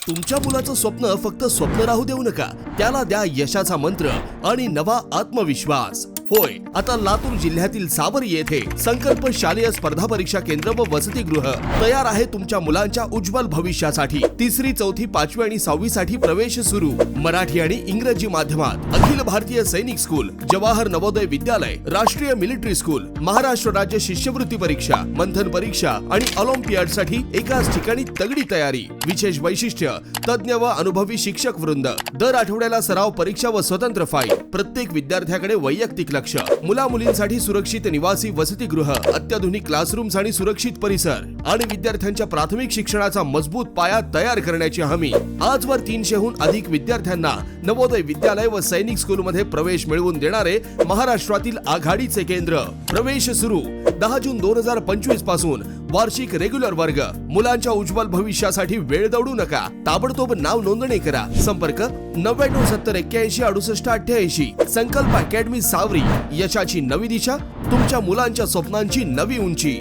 तुमच्या मुलाचं स्वप्न फक्त स्वप्न राहू देऊ नका, त्याला द्या यशाचा मंत्र आणि नवा आत्मविश्वास। होय, आता लातूर जिल्ह्यातील सावरी येथे संकल्प शालेय स्पर्धा परीक्षा केंद्र व वसतिगृह तयार आहे तुमच्या मुलांच्या उज्ज्वल भविष्यासाठी। तिसरी, चौथी, पाचवी आणि 6वी साठी प्रवेश सुरू। मराठी आणि इंग्रजी माध्यमात अखिल भारतीय सैनिक स्कूल, जवाहर नवोदय विद्यालय, राष्ट्रीय मिलिटरी स्कूल, महाराष्ट्र राज्य शिष्यवृत्ती परीक्षा, मंथन परीक्षा आणि ऑलिम्पियाड साठी एकाच ठिकाणी तगडी तयारी। विशेष वैशिष्ट्य, तज्ञ व अनुभवी शिक्षक वृंद, दर आठवड्याला सराव परीक्षा व स्वतंत्र फाईल, प्रत्येक विद्यार्थ्याकडे वैयक्तिक लक्ष, मुला मुलींसाठी सुरक्षित निवासी वसतिगृह, अत्याधुनिक क्लासरूम्स आणि सुरक्षित परिसर आणि विद्यार्थ्यांच्या प्राथमिक शिक्षणाचा मजबूत पाया तयार करण्याची हमी। आजवर 300हून अधिक विद्यार्थ्यांना नवोदय विद्यालय व सैनिक स्कूल मध्ये प्रवेश मिळवून देणारे महाराष्ट्रातील आघाडीचे केंद्र। प्रवेश सुरू 10 जून 2025 पासून। वार्षिक रेग्युलर वर्ग। मुलांच्या उज्ज्वल भविष्यासाठी वेळ दौडू नका, ताबडतोब नाव नोंदणी करा। संपर्क 9970816888। संकल्प अकॅडमी सावरी, यशाची नवी दिशा, तुमच्या मुलांच्या स्वप्नांची नवी उंची।